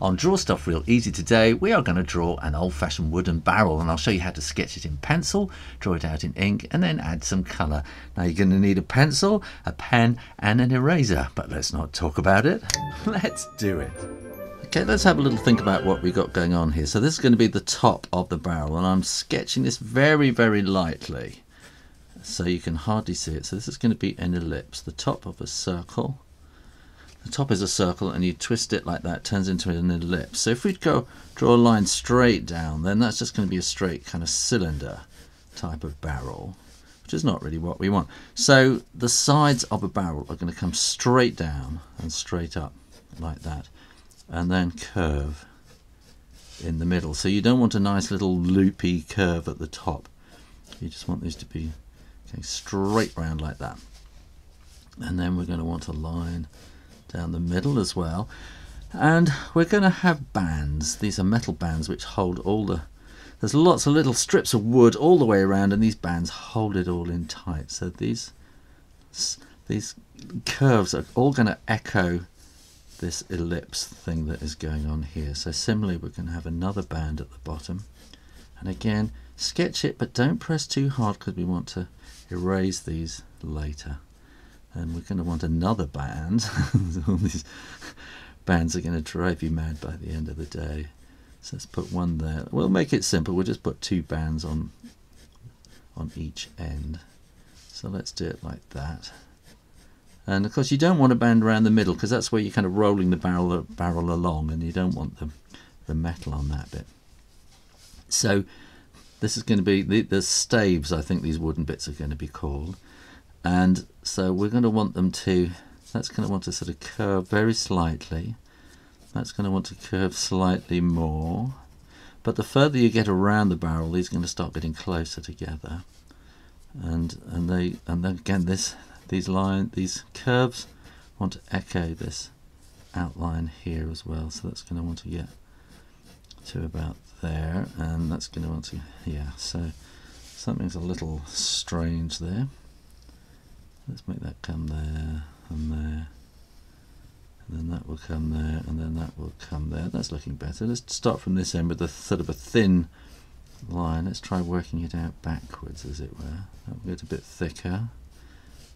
On Draw Stuff Real Easy today, we are going to draw an old-fashioned wooden barrel, and I'll show you how to sketch it in pencil, draw it out in ink, and then add some colour. Now you're going to need a pencil, a pen, and an eraser, but let's not talk about it. Let's do it. Okay, let's have a little think about what we've got going on here. So this is going to be the top of the barrel, and I'm sketching this very, very lightly, so you can hardly see it. So this is going to be an ellipse, the top of a circle. The top is a circle, and you twist it like that, it turns into an ellipse. So if we go draw a line straight down, then that's just going to be a straight kind of cylinder type of barrel, which is not really what we want. So the sides of a barrel are going to come straight down and straight up like that, and then curve in the middle. So you don't want a nice little loopy curve at the top. You just want these to be going straight round like that. And then we're going to want a line down the middle as well, and we're going to have bands. These are metal bands which hold all the, there's lots of little strips of wood all the way around, and these bands hold it all in tight. So these curves are all going to echo this ellipse thing that is going on here. So similarly, we're going to have another band at the bottom, and again sketch it, but don't press too hard because we want to erase these later. And we're going to want another band. All these bands are going to drive you mad by the end of the day. So let's put one there. We'll make it simple. We'll just put two bands on each end. So let's do it like that. And of course you don't want a band around the middle, because that's where you're kind of rolling the barrel along, and you don't want the metal on that bit. So this is going to be the staves, I think these wooden bits are going to be called. And so we're going to want them to, that's going to want to sort of curve very slightly. That's going to want to curve slightly more. But the further you get around the barrel, these are going to start getting closer together. And then again, these curves want to echo this outline here as well. So that's going to want to get to about there, and that's going to want to, yeah. So something's a little strange there. Let's make that come there and there, and then that will come there, and then that will come there. That's looking better. Let's start from this end with a sort of a thin line. Let's try working it out backwards, as it were. That will get a bit thicker,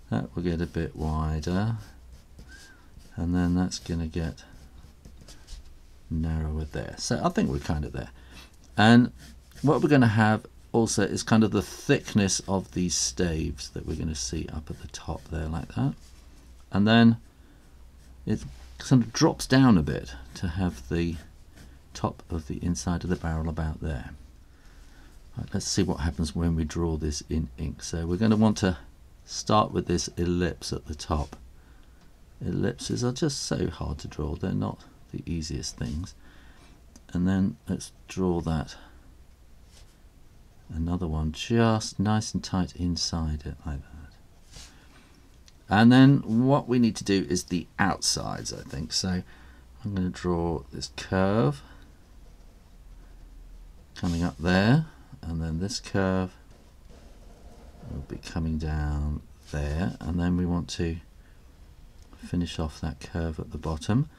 that will get a bit wider, and then that's going to get narrower there. So I think we're kind of there. And what we're going to have also is kind of the thickness of these staves that we're going to see up at the top there, like that. And then it sort of drops down a bit to have the top of the inside of the barrel about there. Right, let's see what happens when we draw this in ink. So we're going to want to start with this ellipse at the top. Ellipses are just so hard to draw, they're not the easiest things. And then let's draw that, another one just nice and tight inside it like that. And then what we need to do is the outsides, I think. So I'm going to draw this curve coming up there, and then this curve will be coming down there, and then we want to finish off that curve at the bottom,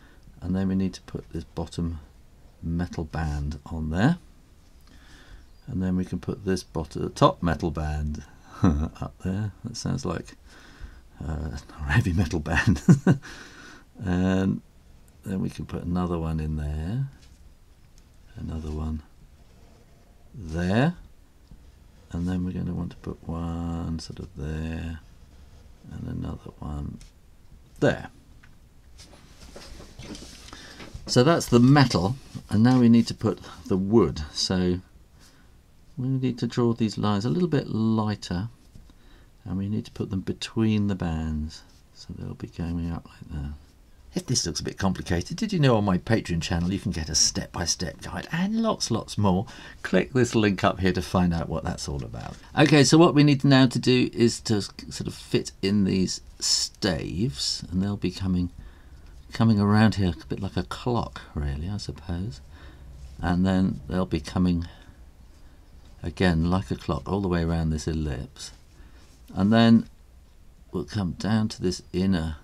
and then we need to put this bottom metal band on there. And then we can put this top metal band up there. That sounds like a heavy metal band. And then we can put another one in there, another one there, and then we're going to want to put one sort of there, and another one there. So that's the metal, and now we need to put the wood. So we need to draw these lines a little bit lighter, and we need to put them between the bands, so they'll be going up like that. If this looks a bit complicated, did you know on my Patreon channel you can get a step-by-step guide and lots more? Click this link up here to find out what that's all about. Okay, so what we need now to do is to sort of fit in these staves, and they'll be coming around here a bit like a clock, really, I suppose. And then they'll be coming again like a clock all the way around this ellipse, and then we'll come down to this inner,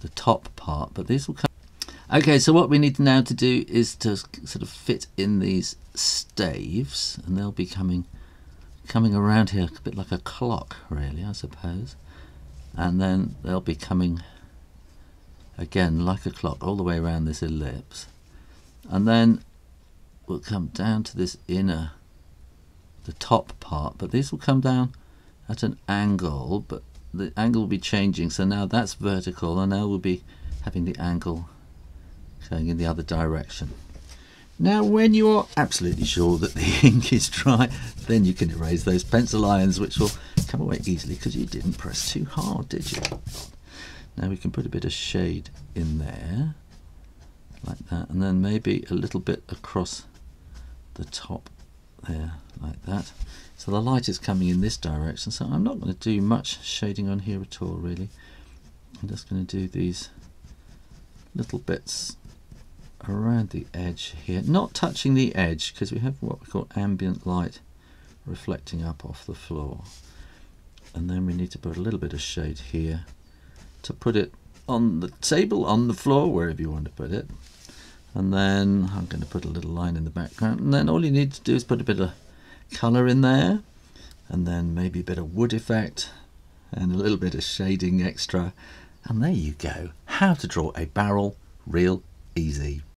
the top part, but these will come, Okay, so what we need now to do is to sort of fit in these staves, and they'll be coming around here a bit like a clock, really, I suppose. And then they'll be coming again like a clock all the way around this ellipse. And then we'll come down to this the top part, but these will come down at an angle, but the angle will be changing, so now that's vertical, and now we'll be having the angle going in the other direction. Now when you are absolutely sure that the ink is dry, then you can erase those pencil irons, which will come away easily because you didn't press too hard, did you? Now we can put a bit of shade in there like that, and then maybe a little bit across the top there like that. So the light is coming in this direction, so I'm not going to do much shading on here at all, really. I'm just going to do these little bits around the edge here, not touching the edge because we have what we call ambient light reflecting up off the floor. And then we need to put a little bit of shade here to put it on the table, on the floor, wherever you want to put it. And then I'm going to put a little line in the background, and then all you need to do is put a bit of colour in there, and then maybe a bit of wood effect and a little bit of shading extra, and there you go. How to draw a barrel real easy.